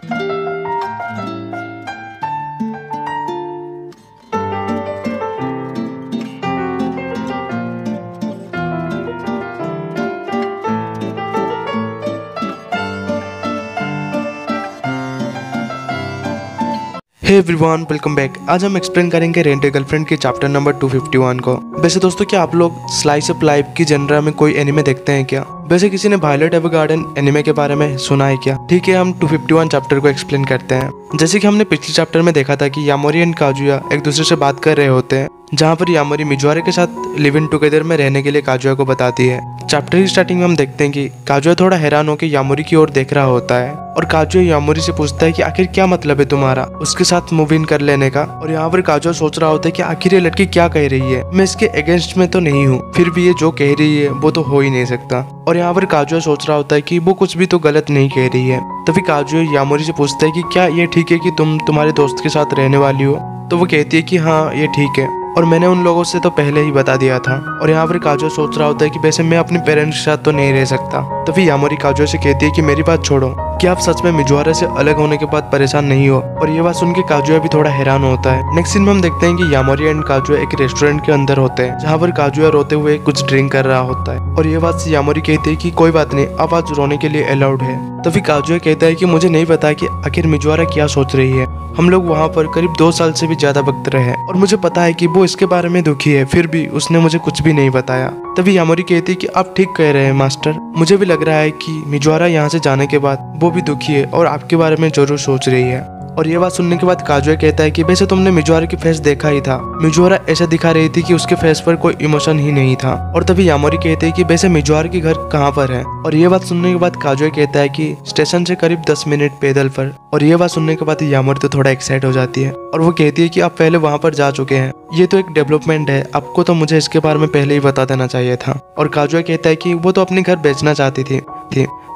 Hey everyone, welcome back. आज हम explain करेंगे रेंट ए गर्लफ्रेंड के चैप्टर नंबर 251 को। वैसे दोस्तों, क्या आप लोग स्लाइस ऑफ लाइफ की जनरा में कोई एनिमे देखते हैं क्या? वैसे किसी ने वायलेट एवरगार्डन एनिमे के बारे में सुना है क्या? ठीक है, हम 251 चैप्टर को एक्सप्लेन करते हैं। जैसे कि हमने पिछले चैप्टर में देखा था कि यामोरी एंड काजुया एक दूसरे से बात कर रहे होते हैं, जहाँ पर यामोरी मिजुआरा के साथ लिव इन टुगेदर में रहने के लिए काजुया को बताती है। चैप्टर की स्टार्टिंग में हम देखते हैं कि काजुया थोड़ा हैरान होकर यामोरी की ओर देख रहा होता है और काजुया यामोरी से पूछता है कि आखिर क्या मतलब है तुम्हारा उसके साथ मूव इन कर लेने का। और यहाँ पर काजुया सोच रहा होता है कि आखिर ये लड़की क्या कह रही है, मैं इसके अगेंस्ट में तो नहीं हूँ, फिर भी ये जो कह रही है वो तो हो ही नहीं सकता। और यहाँ पर काजुया सोच रहा होता है कि वो कुछ भी तो गलत नहीं कह रही है। तभी काजुया यामोरी से पूछता है कि क्या ये ठीक है कि तुम तुम्हारे दोस्त के साथ रहने वाली हो? तो वो कहती है कि हाँ, ये ठीक है और मैंने उन लोगों से तो पहले ही बता दिया था। और यहाँ पर काजुया सोच रहा होता है कि वैसे मैं अपने पेरेंट्स के साथ तो नहीं रह सकता। तभी यामोरी काजुया से कहती है कि मेरी बात छोड़ो, क्या आप सच में मिजुआरा से अलग होने के बाद परेशान नहीं हो? और ये बात सुन के काजुया भी थोड़ा हैरान होता है। नेक्स्ट सीन में हम देखते हैं कि यामोरी एंड काजुया एक रेस्टोरेंट के अंदर होते हैं, जहाँ पर काजुया रोते हुए कुछ ड्रिंक कर रहा होता है। और ये बात से यामोरी कहती है कि कोई बात नहीं, अब आज रोने के लिए अलाउड है। तभी काजुया कहता है कि मुझे नहीं पता कि आखिर मिजुआरा क्या सोच रही है। हम लोग वहाँ पर करीब 2 साल से भी ज्यादा वक्त रहे और मुझे पता है कि वो इसके बारे में दुखी है, फिर भी उसने मुझे कुछ भी नहीं बताया। तभी यामोरी कहती है कि आप ठीक कह रहे हैं मास्टर, मुझे भी लग रहा है कि मिजुआरा यहाँ से जाने के बाद वो भी दुखी है और आपके बारे में जरूर सोच रही है। और ये बात सुनने के बाद काजुया कहता है कि वैसे तुमने मिजुआरा की फेस देखा ही था, मिजुआरा ऐसा दिखा रही थी कि उसके फेस पर कोई इमोशन ही नहीं था। और तभी यामोरी कहते हैं कि वैसे मिजुआरा की घर कहाँ पर है? और ये बात सुनने के बाद काजुया कहता है कि स्टेशन से करीब 10 मिनट पैदल पर। और ये बात सुनने के बाद यामोरी तो थोड़ा एक्साइट हो जाती है और वो कहती है कि आप पहले वहाँ पर जा चुके हैं, ये तो एक डेवलपमेंट है, आपको तो मुझे इसके बारे में पहले ही बता देना चाहिए था। और काजुया कहता है कि वो तो अपने घर बेचना चाहती थी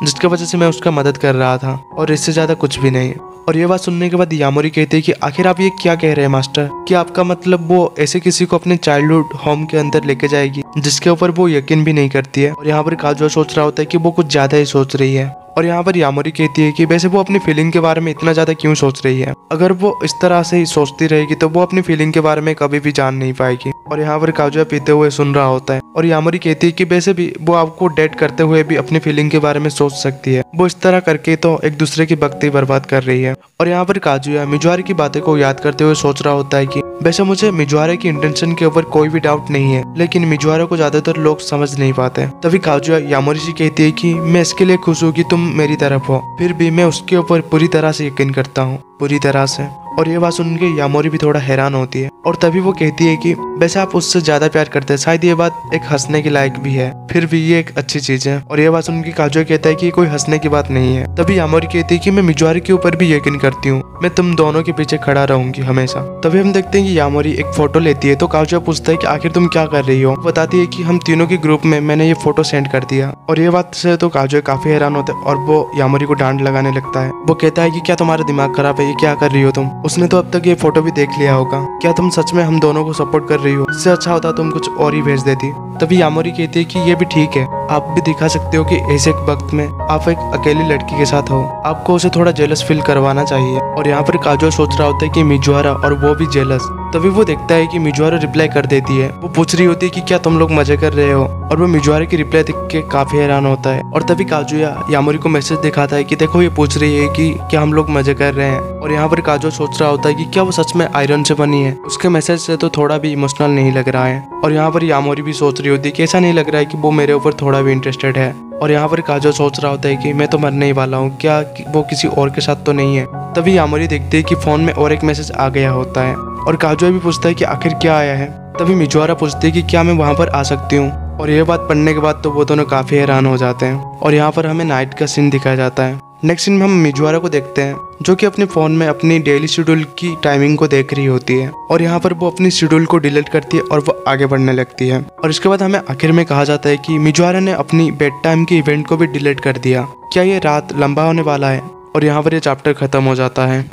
जिसकी वजह से मैं उसका मदद कर रहा था और इससे ज्यादा कुछ भी नहीं। और ये बात सुनने के बाद यामोरी कहती है कि आखिर आप ये क्या कह रहे हैं मास्टर, कि आपका मतलब वो ऐसे किसी को अपने चाइल्डहुड होम के अंदर लेके जाएगी जिसके ऊपर वो यकीन भी नहीं करती है? और यहाँ पर काजुया सोच रहा होता है कि वो कुछ ज्यादा ही सोच रही है। और यहाँ पर यामोरी कहती है कि वैसे वो अपनी फीलिंग के बारे में इतना ज्यादा क्यों सोच रही है? अगर वो इस तरह से ही सोचती रहेगी तो वो अपनी फीलिंग के बारे में कभी भी जान नहीं पाएगी। और यहाँ पर काजुया पीते हुए सुन रहा होता है और यामोरी कहती है कि वैसे भी वो आपको डेट करते हुए भी अपनी फीलिंग के बारे में सोच सकती है, वो इस तरह करके तो एक दूसरे की वक्त ही बर्बाद कर रही है। और यहाँ पर काजुया मिजुआरा की बातें को याद करते हुए सोच रहा होता है कि वैसे मुझे मिजुआरा की इंटेंशन के ऊपर कोई भी डाउट नहीं है, लेकिन मिजुआरा को ज्यादातर लोग समझ नहीं पाते। तभी काजुया यामोरी से कहती है कि मैं इसके लिए खुश हूँ कि तुम मेरी तरफ हो, फिर भी मैं उसके ऊपर पूरी तरह से यकीन करता हूँ, पूरी तरह से। और ये बात सुन के यामोरी भी थोड़ा हैरान होती है और तभी वो कहती है कि वैसे आप उससे ज्यादा प्यार करते हैं, शायद ये बात एक हंसने के लायक भी है, फिर भी ये एक अच्छी चीज है। और ये बात सुन के काजुया कहता है कि कोई हंसने की बात नहीं है। तभी यामोरी कहती है कि मैं मिजुआरा के ऊपर भी यकीन करती हूँ, मैं तुम दोनों के पीछे खड़ा रहूंगी हमेशा। तभी हम देखते हैं कि यामोरी एक फोटो लेती है तो काजुया पूछता है कि आखिर तुम क्या कर रही हो? बताती है कि हम तीनों के ग्रुप में मैंने ये फोटो सेंड कर दिया। और ये बात से तो काजुया काफी हैरान होता है और वो यामोरी को डांट लगाने लगता है। वो कहता है कि क्या तुम्हारा दिमाग खराब है, ये क्या कर रही हो तुम? उसने तो अब तक ये फोटो भी देख लिया होगा, क्या तुम सच में हम दोनों को सपोर्ट कर रही हो? इससे अच्छा होता तुम कुछ और ही भेज देती। तभी यामोरी कहती है कि ये भी ठीक है, आप भी दिखा सकते हो कि ऐसे एक वक्त में आप एक अकेली लड़की के साथ हो, आपको उसे थोड़ा जेलस फील करवाना चाहिए। और यहाँ पर काजुया सोच रहा होता है कि मिजुआरा और वो भी जेलस। तभी वो देखता है कि मिजुआरा रिप्लाई कर देती है, वो पूछ रही होती है कि क्या तुम लोग मजे कर रहे हो? और वो मिजुआरा की रिप्लाई देख के काफी हैरान होता है। और तभी काजुया यामोरी को मैसेज दिखाता है कि देखो ये पूछ रही है कि क्या हम लोग मजे कर रहे हैं। और यहाँ पर काजुया सोच रहा होता है कि क्या वो सच में आयरन से बनी है? उसके मैसेज से तो थोड़ा भी इमोशनल नहीं लग रहा है। और यहाँ पर यामोरी भी सोच रही होती है कि ऐसा नहीं लग रहा है कि वो मेरे ऊपर थोड़ा भी इंटरेस्टेड है। और यहाँ पर काजुया सोच रहा होता है कि मैं तो मरने ही वाला हूँ, क्या वो किसी और के साथ तो नहीं है? तभी यामोरी देखती है कि फोन में और एक मैसेज आ गया होता है और काजुया भी पूछता है कि आखिर क्या आया है। तभी मिजुआरा पूछती है कि क्या मैं वहाँ पर आ सकती हूँ? और ये बात पढ़ने के बाद तो वो दोनों काफी हैरान हो जाते हैं। और यहाँ पर हमें नाइट का सीन दिखाया जाता है। नेक्स्ट सीन में हम मिजुआरा को देखते हैं जो कि अपने फोन में अपनी डेली शेड्यूल की टाइमिंग को देख रही होती है। और यहाँ पर वो अपनी शेड्यूल को डिलीट करती है और वो आगे बढ़ने लगती है। और इसके बाद हमें आखिर में कहा जाता है कि मिजुआरा ने अपनी बेड टाइम की इवेंट को भी डिलीट कर दिया। क्या ये रात लंबा होने वाला है? और यहाँ पर ये चैप्टर खत्म हो जाता है।